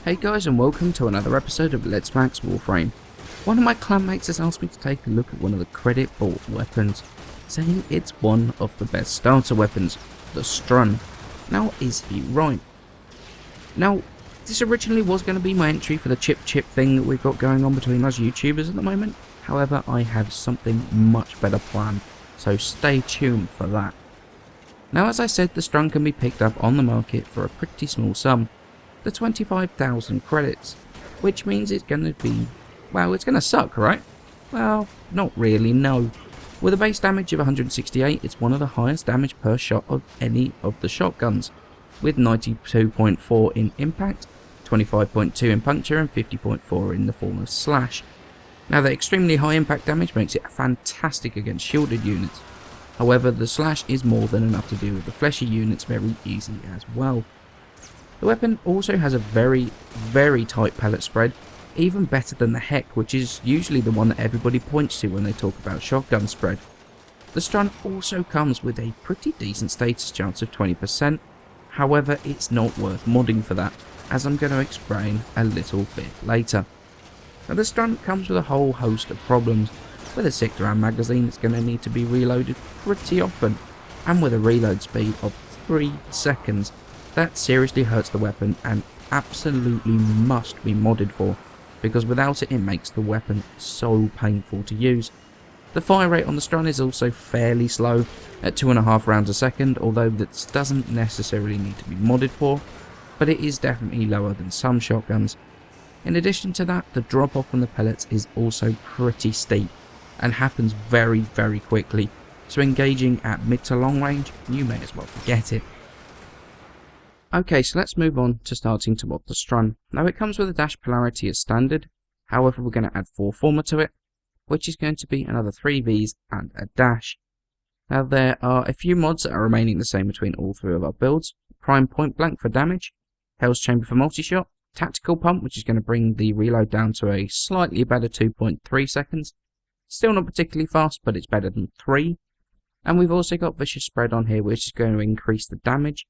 Hey guys, and welcome to another episode of Let's Max Warframe. One of my clanmates has asked me to take a look at one of the credit bought weapons, saying it's one of the best starter weapons, the Strun. Now, is he right? Now, this originally was going to be my entry for the chip thing that we've got going on between us YouTubers at the moment. However, I have something much better planned, so stay tuned for that. Now, as I said, the Strun can be picked up on the market for a pretty small sum, the 25,000 credits, which means it's going to be, well, it's going to suck, right? Well, not really, no. With a base damage of 168, it's one of the highest damage per shot of any of the shotguns, with 92.4 in impact, 25.2 in puncture, and 50.4 in the form of slash. Now, the extremely high impact damage makes it fantastic against shielded units. However, the slash is more than enough to deal with the fleshy units very easily as well. The weapon also has a very, very tight pellet spread, even better than the Heck, which is usually the one that everybody points to when they talk about shotgun spread. The Strun also comes with a pretty decent status chance of 20%, however it's not worth modding for that, as I'm going to explain a little bit later. Now, the Strun comes with a whole host of problems. With a 6-round magazine, it's going to need to be reloaded pretty often, and with a reload speed of 3 seconds, that seriously hurts the weapon and absolutely must be modded for, because without it, it makes the weapon so painful to use. The fire rate on the Strun is also fairly slow, at 2.5 rounds a second, although this doesn't necessarily need to be modded for, but it is definitely lower than some shotguns. In addition to that, the drop off from the pellets is also pretty steep, and happens very, very quickly, so engaging at mid to long range, you may as well forget it. Okay, so let's move on to starting to mod the Strun. Now, it comes with a dash polarity as standard, however we're going to add 4 former to it, which is going to be another 3 Vs and a dash. Now, there are a few mods that are remaining the same between all 3 of our builds. Prime point blank for damage, Hell's Chamber for multi-shot, Tactical Pump, which is going to bring the reload down to a slightly better 2.3 seconds. Still not particularly fast, but it's better than 3. And we've also got Vicious Spread on here, which is going to increase the damage.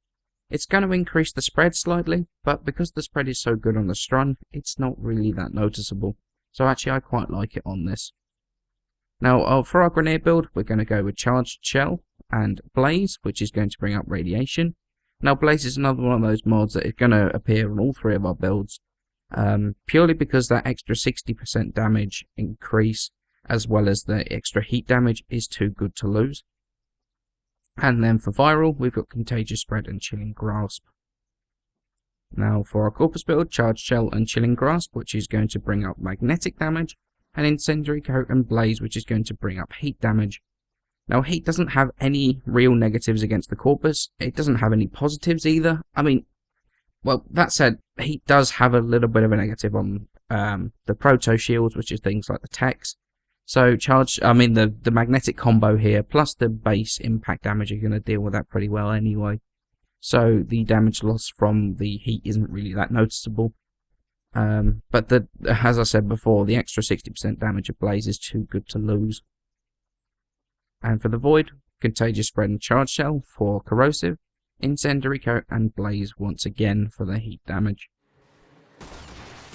It's going to increase the spread slightly, but because the spread is so good on the Strun, it's not really that noticeable. So actually, I quite like it on this. Now, for our grenade build, we're going to go with Charged Shell and Blaze, which is going to bring up radiation. Now, Blaze is another one of those mods that is going to appear on all 3 of our builds, purely because that extra 60% damage increase, as well as the extra heat damage, is too good to lose. And then for viral, we've got Contagious Spread and Chilling Grasp. Now for our Corpus build, Charged Shell and Chilling Grasp, which is going to bring up magnetic damage, and Incendiary Coat and Blaze, which is going to bring up heat damage. Now, heat doesn't have any real negatives against the Corpus. It doesn't have any positives either. I mean, well, that said, heat does have a little bit of a negative on the Proto Shields, which is things like the techs. So the magnetic combo here, plus the base impact damage, are going to deal with that pretty well anyway. So the damage loss from the heat isn't really that noticeable. But as I said before, the extra 60% damage of Blaze is too good to lose. And for the Void, Contagious Spread and Charged Shell for corrosive, Incendiary Coat and Blaze once again for the heat damage.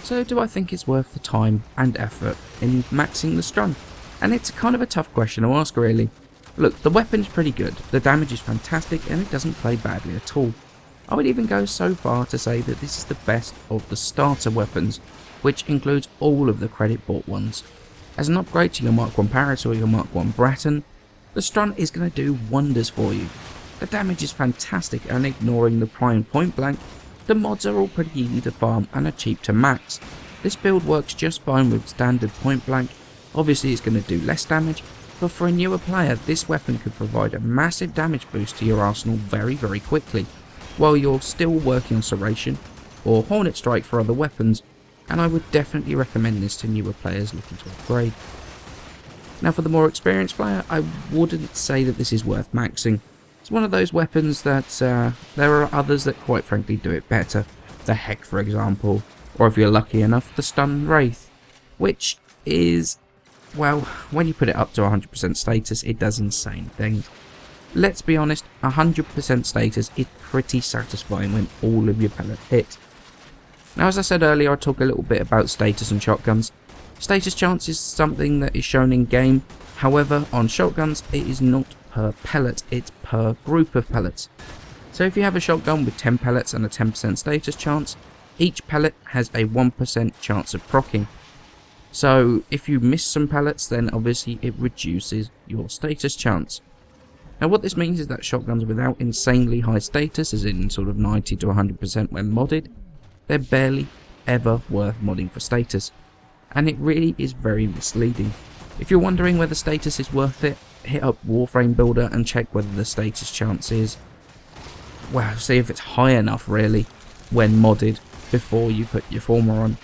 So do I think it's worth the time and effort in maxing the Strun? And it's kind of a tough question to ask, really. Look, the weapon's pretty good, the damage is fantastic, and it doesn't play badly at all. I would even go so far to say that this is the best of the starter weapons, which includes all of the credit bought ones. As an upgrade to your Mark 1 Parrot or your Mark 1 Bratton, the Strun is going to do wonders for you. The damage is fantastic, and ignoring the prime point blank, the mods are all pretty easy to farm and are cheap to max. This build works just fine with standard point blank. Obviously it's going to do less damage, but for a newer player, this weapon could provide a massive damage boost to your arsenal very, very quickly, while you're still working on Serration or Hornet Strike for other weapons, and I would definitely recommend this to newer players looking to upgrade. Now, for the more experienced player, I wouldn't say that this is worth maxing. It's one of those weapons that there are others that quite frankly do it better. The Heck, for example, or if you're lucky enough, the Stun Wraith, which is, well, when you put it up to 100% status, it does insane things. Let's be honest, 100% status is pretty satisfying when all of your pellets hit. Now, as I said earlier, I'll talk a little bit about status on shotguns. Status chance is something that is shown in game, however on shotguns it is not per pellet, it's per group of pellets. So if you have a shotgun with 10 pellets and a 10% status chance, each pellet has a 1% chance of proccing. So if you miss some pellets, then obviously it reduces your status chance. Now what this means is that shotguns without insanely high status, as in sort of 90 to 100% when modded, they're barely ever worth modding for status. And it really is very misleading. If you're wondering whether status is worth it, hit up Warframe Builder and check whether the status chance is, well, see if it's high enough really when modded before you put your former on.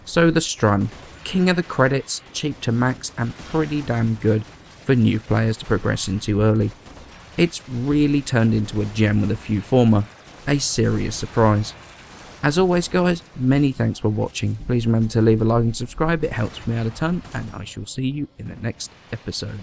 So the Strun, king of the credits, cheap to max and pretty damn good for new players to progress into early. It's really turned into a gem with a few former, a serious surprise. As always guys, many thanks for watching. Please remember to leave a like and subscribe, it helps me out a ton, and I shall see you in the next episode.